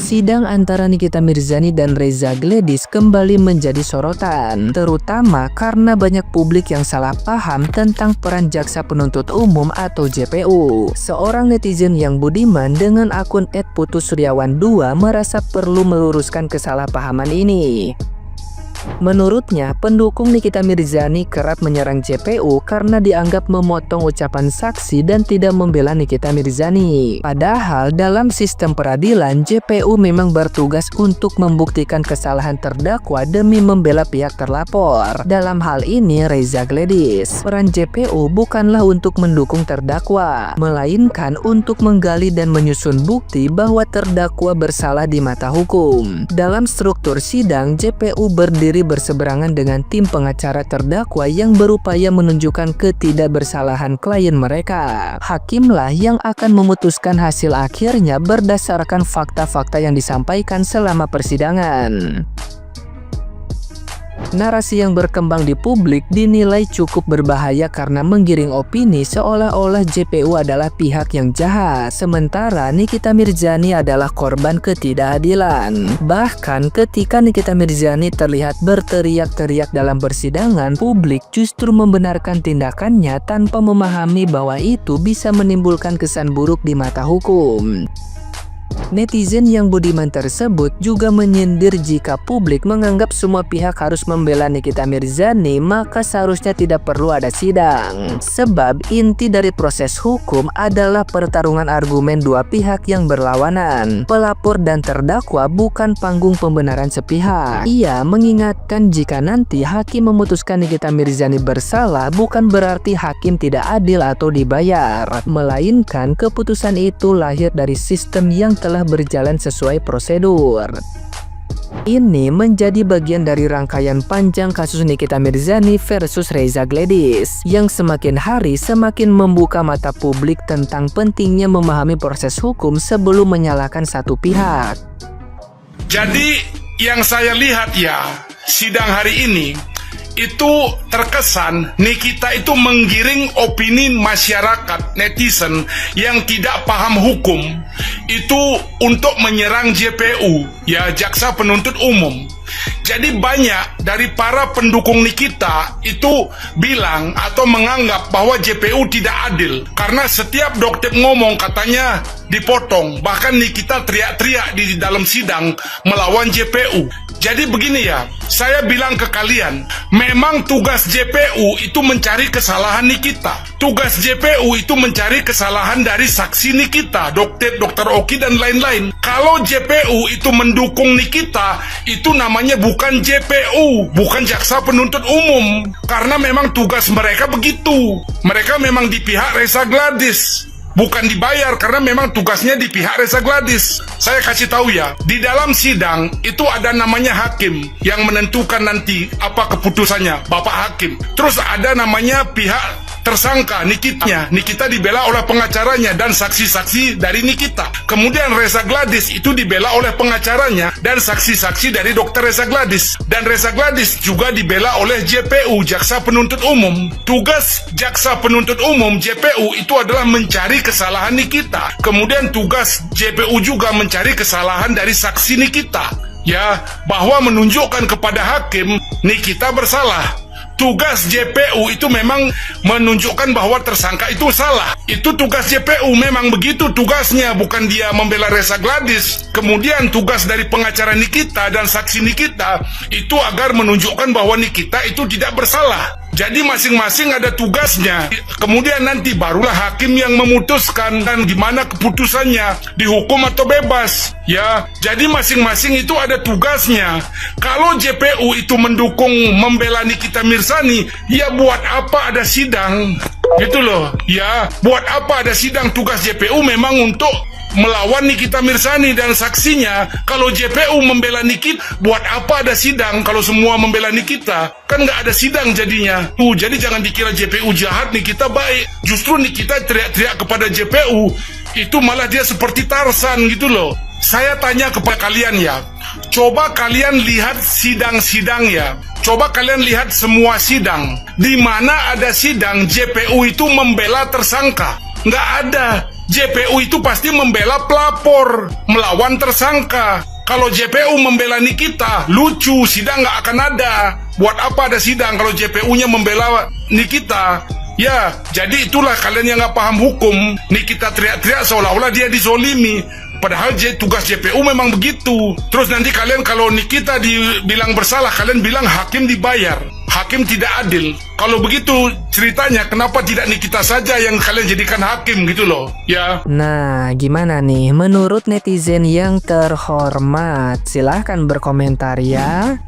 sidang antara Nikita Mirzani dan Reza Gladys kembali menjadi sorotan, terutama karena banyak publik yang salah paham tentang peran jaksa penuntut umum atau JPU. Seorang netizen yang budiman dengan akun @putusuryawan2 merasa perlu meluruskan kesalahpahaman ini. Menurutnya, pendukung Nikita Mirzani kerap menyerang JPU karena dianggap memotong ucapan saksi dan tidak membela Nikita Mirzani. Padahal dalam sistem peradilan, JPU memang bertugas untuk membuktikan kesalahan terdakwa demi membela pihak terlapor. Dalam hal ini Reza Gladys, peran JPU bukanlah untuk mendukung terdakwa, melainkan untuk menggali dan menyusun bukti bahwa terdakwa bersalah di mata hukum. Dalam struktur sidang, JPU berdiri berseberangan dengan tim pengacara terdakwa yang berupaya menunjukkan ketidakbersalahan klien mereka. Hakimlah yang akan memutuskan hasil akhirnya berdasarkan fakta-fakta yang disampaikan selama persidangan. Narasi yang berkembang di publik dinilai cukup berbahaya karena menggiring opini seolah-olah JPU adalah pihak yang jahat, sementara Nikita Mirzani adalah korban ketidakadilan. Bahkan ketika Nikita Mirzani terlihat berteriak-teriak dalam persidangan, publik justru membenarkan tindakannya tanpa memahami bahwa itu bisa menimbulkan kesan buruk di mata hukum. Netizen yang budiman tersebut juga menyindir jika publik menganggap semua pihak harus membela Nikita Mirzani, maka seharusnya tidak perlu ada sidang. Sebab inti dari proses hukum adalah pertarungan argumen dua pihak yang berlawanan. Pelapor dan terdakwa bukan panggung pembenaran sepihak. Ia mengingatkan jika nanti hakim memutuskan Nikita Mirzani bersalah, bukan berarti hakim tidak adil atau dibayar, melainkan keputusan itu lahir dari sistem yang telah berjalan sesuai prosedur. Ini menjadi bagian dari rangkaian panjang kasus Nikita Mirzani versus Reza Gladys yang semakin hari semakin membuka mata publik tentang pentingnya memahami proses hukum sebelum menyalahkan satu pihak. Jadi yang saya lihat ya, sidang hari ini itu terkesan Nikita itu menggiring opini masyarakat netizen yang tidak paham hukum itu untuk menyerang JPU, ya jaksa penuntut umum. Jadi banyak dari para pendukung Nikita itu bilang atau menganggap bahwa JPU tidak adil karena setiap dokter ngomong katanya dipotong. Bahkan Nikita teriak-teriak di dalam sidang melawan JPU. Jadi begini ya, saya bilang ke kalian, memang tugas JPU itu mencari kesalahan Nikita. Tugas JPU itu mencari kesalahan dari saksi Nikita, Dr. Oki dan lain-lain. Kalau JPU itu mendukung Nikita, itu namanya bukan JPU, bukan jaksa penuntut umum. Karena memang tugas mereka begitu. Mereka memang di pihak Reza Gladys, bukan dibayar karena memang tugasnya di pihak Reza Gladys. Saya kasih tahu ya, di dalam sidang itu ada namanya hakim yang menentukan nanti apa keputusannya, Bapak Hakim. Terus ada namanya pihak tersangka Nikita. Nikita dibela oleh pengacaranya dan saksi-saksi dari Nikita. Kemudian Reza Gladys itu dibela oleh pengacaranya dan saksi-saksi dari Dr. Reza Gladys. Dan Reza Gladys juga dibela oleh JPU, jaksa penuntut umum. Tugas jaksa penuntut umum JPU itu adalah mencari kesalahan Nikita. Kemudian tugas JPU juga mencari kesalahan dari saksi Nikita, ya, bahwa menunjukkan kepada hakim Nikita bersalah. Tugas JPU itu memang menunjukkan bahwa tersangka itu salah. Itu tugas JPU, memang begitu tugasnya, bukan dia membela Reza Gladys. Kemudian tugas dari pengacara Nikita dan saksi Nikita itu agar menunjukkan bahwa Nikita itu tidak bersalah. Jadi masing-masing ada tugasnya. Kemudian nanti barulah hakim yang memutuskan dan gimana keputusannya, dihukum atau bebas. Ya, jadi masing-masing itu ada tugasnya. Kalau JPU itu mendukung membela Nikita Mirzani, ya buat apa ada sidang? Gitu loh. Ya, buat apa ada sidang? Tugas JPU memang untuk melawan Nikita Mirzani dan saksinya. Kalau JPU membela Nikita, buat apa ada sidang kalau semua membela Nikita? Kan nggak ada sidang jadinya. Jadi jangan dikira JPU jahat, Nikita baik. Justru Nikita teriak-teriak kepada JPU, itu malah dia seperti Tarsan gitu loh. Saya tanya kepada kalian ya, coba kalian lihat sidang-sidang ya. Coba kalian lihat semua sidang. Di mana ada sidang JPU itu membela tersangka? Nggak ada. JPU itu pasti membela pelapor, melawan tersangka. Kalau JPU membela Nikita, lucu, sidang nggak akan ada. Buat apa ada sidang kalau JPU-nya membela Nikita? Ya, jadi itulah kalian yang nggak paham hukum. Nikita teriak-teriak seolah-olah dia dizolimi. Padahal tugas JPU memang begitu. Terus nanti kalian kalau Nikita dibilang bersalah, kalian bilang hakim dibayar. Hakim tidak adil. Kalau begitu ceritanya, kenapa tidak Nikita saja yang kalian jadikan hakim gitu loh? Ya. Nah, gimana nih menurut netizen yang terhormat? Silahkan berkomentar ya.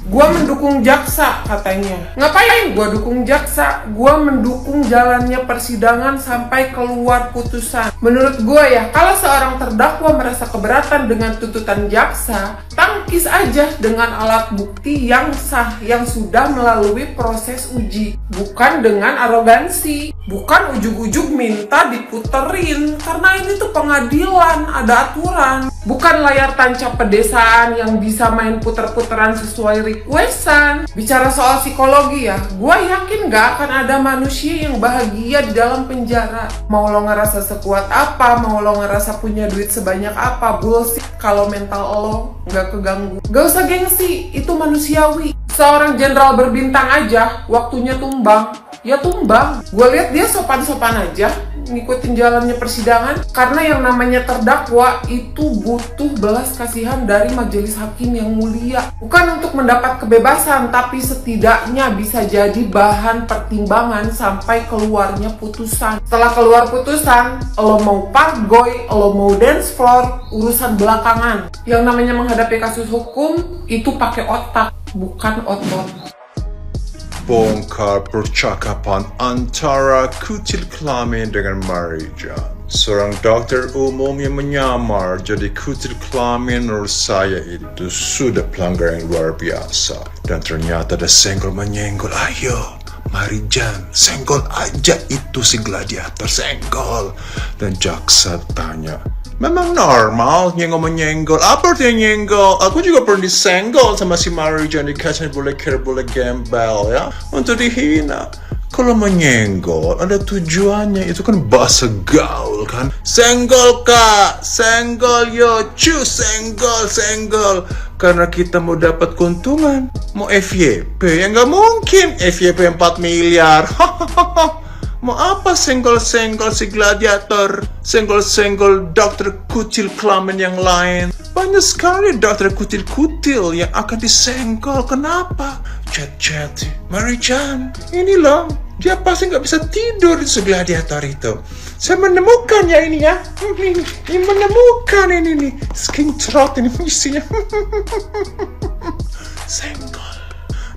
Gua mendukung jaksa katanya. Ngapain gua dukung jaksa? Gua mendukung jalannya persidangan sampai keluar putusan. Menurut gua ya, kalau seorang terdakwa merasa keberatan dengan tuntutan jaksa, tangkis aja dengan alat bukti yang sah, yang sudah melalui proses uji. Bukan dengan arogansi. Bukan ujug-ujug minta diputerin. Karena ini tuh pengadilan, ada aturan. Bukan layar tancap pedesaan yang bisa main puter-puteran sesuai requestan. Bicara soal psikologi ya, gue yakin gak akan ada manusia yang bahagia di dalam penjara. Mau lo ngerasa sekuat apa, mau lo ngerasa punya duit sebanyak apa, bullshit kalau mental lo gak keganggu. Gak usah gengsi, itu manusiawi. Seorang jenderal berbintang aja, waktunya tumbang, ya tumbang. Gue lihat dia sopan-sopan aja ngikutin jalannya persidangan, karena yang namanya terdakwa itu butuh belas kasihan dari majelis hakim yang mulia. Bukan untuk mendapat kebebasan, tapi setidaknya bisa jadi bahan pertimbangan sampai keluarnya putusan. Setelah keluar putusan, lo mau pargoy, lo mau dance floor, urusan belakangan. Yang namanya menghadapi kasus hukum itu pakai otak, bukan otot. Bongkar percakapan antara Kutil Kelamin dengan Marijan. Seorang dokter umum yang menyamar jadi Kutil Kelamin, menurut saya itu sudah pelanggaran yang luar biasa. Dan ternyata ada senggol menyenggol. Ayo Marijan, senggol aja itu si gladiator, senggol. Dan jaksa tanya, memang normal nyenggol-menyenggol? Apa artinya nyenggol? Aku juga pernah disenggol sama si Marijan, dikasih boleh gembel ya, untuk dihina. Kalau menyenggol ada tujuannya, itu kan bahasa gaul kan. Senggol kak, senggol yo, cus, senggol. Karena kita mau dapat keuntungan. Mau FYP, ya nggak mungkin. FYP 4 miliar. Mau apa senggol-senggol si gladiator? Senggol-senggol dokter kutil kelamin yang lain. Banyak sekali dokter kutil-kutil yang akan disenggol. Kenapa? Chat-chat, Marijan, ini loh, dia pasti nggak bisa tidur di si gladiator itu. Saya menemukan ya ini ya. Ini menemukan ini nih. Skin trot ini isinya. Senggol.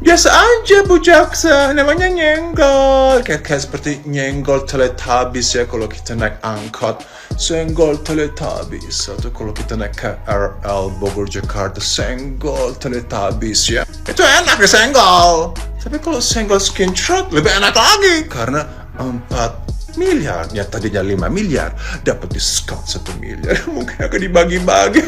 Biasa aja Bu Jaksa, namanya nyenggol. Kayak seperti nyenggol Teletubbies ya kalau kita naik angkot. Senggol Teletubbies. Atau kalau kita naik KRL Bogor Jakarta, senggol Teletubbies ya. Itu enak ya senggol. Tapi kalau senggol skin trot lebih enak lagi. Karena 4 miliar, ya tadinya 5 miliar, dapat diskon 1 miliar. Mungkin akan dibagi-bagi.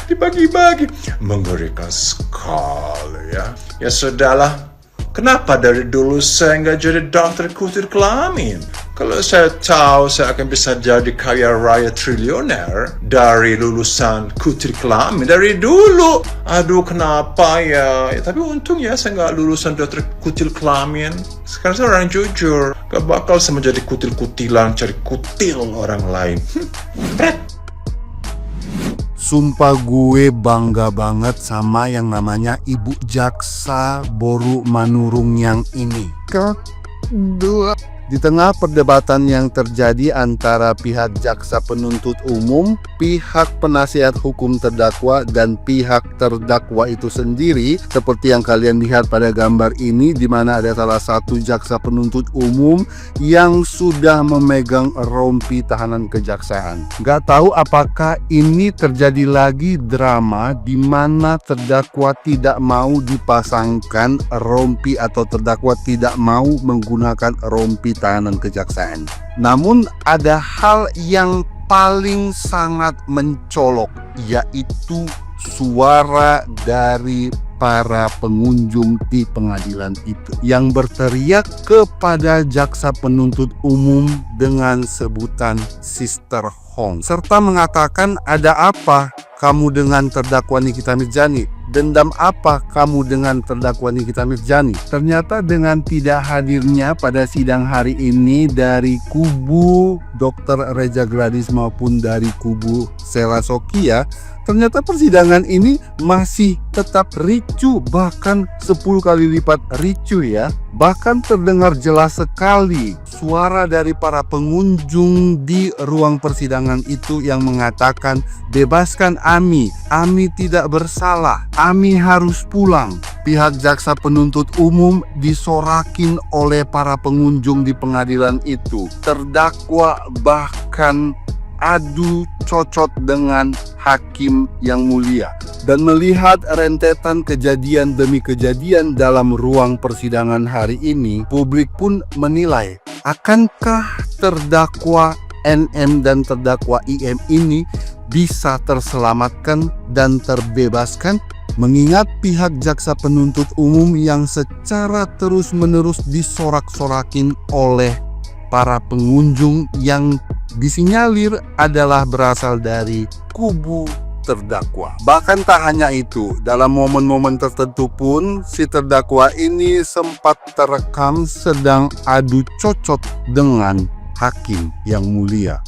Dibagi-bagi. Mengerikan sekali ya. Ya sudahlah. Kenapa dari dulu saya nggak jadi dokter kutil kelamin? Kalau saya tahu saya akan bisa jadi kaya raya triliuner dari lulusan kutil kelamin dari dulu. Aduh kenapa ya? Tapi untung ya saya nggak lulusan dokter kutil kelamin. Sekarang saya orang jujur. Gak bakal saya menjadi kutil-kutilan cari kutil orang lain. Sumpah gue bangga banget sama yang namanya Ibu Jaksa Boru Manurung yang ini. Kedua, di tengah perdebatan yang terjadi antara pihak jaksa penuntut umum, pihak penasihat hukum terdakwa, dan pihak terdakwa itu sendiri, seperti yang kalian lihat pada gambar ini, di mana ada salah satu jaksa penuntut umum yang sudah memegang rompi tahanan kejaksaan. Gak tahu apakah ini terjadi lagi drama di mana terdakwa tidak mau dipasangkan rompi atau terdakwa tidak mau menggunakan rompi tahanan kejaksaan. Namun ada hal yang paling sangat mencolok, yaitu suara dari para pengunjung di pengadilan itu yang berteriak kepada jaksa penuntut umum dengan sebutan Sister Hong, serta mengatakan, "Ada apa kamu dengan terdakwa Nikita Mirzani? Dendam apa kamu dengan terdakwa Nikita Mirzani?" Ternyata dengan tidak hadirnya pada sidang hari ini dari kubu Dr. Reza Gladys maupun dari kubu Sheila Sokya, ternyata persidangan ini masih tetap ricuh, bahkan 10 kali lipat ricuh ya. Bahkan terdengar jelas sekali suara dari para pengunjung di ruang persidangan itu yang mengatakan, "Bebaskan Ami, Ami tidak bersalah, Ami harus pulang." Pihak jaksa penuntut umum disorakin oleh para pengunjung di pengadilan itu. Terdakwa bahkan adu cocot dengan hakim yang mulia. Dan melihat rentetan kejadian demi kejadian dalam ruang persidangan hari ini, publik pun menilai, akankah terdakwa NM dan terdakwa IM ini bisa terselamatkan dan terbebaskan, mengingat pihak jaksa penuntut umum yang secara terus-menerus disorak-sorakin oleh para pengunjung yang disinyalir adalah berasal dari kubu terdakwa. Bahkan tak hanya itu, dalam momen-momen tertentu pun si terdakwa ini sempat terekam sedang adu cocot dengan hakim yang mulia.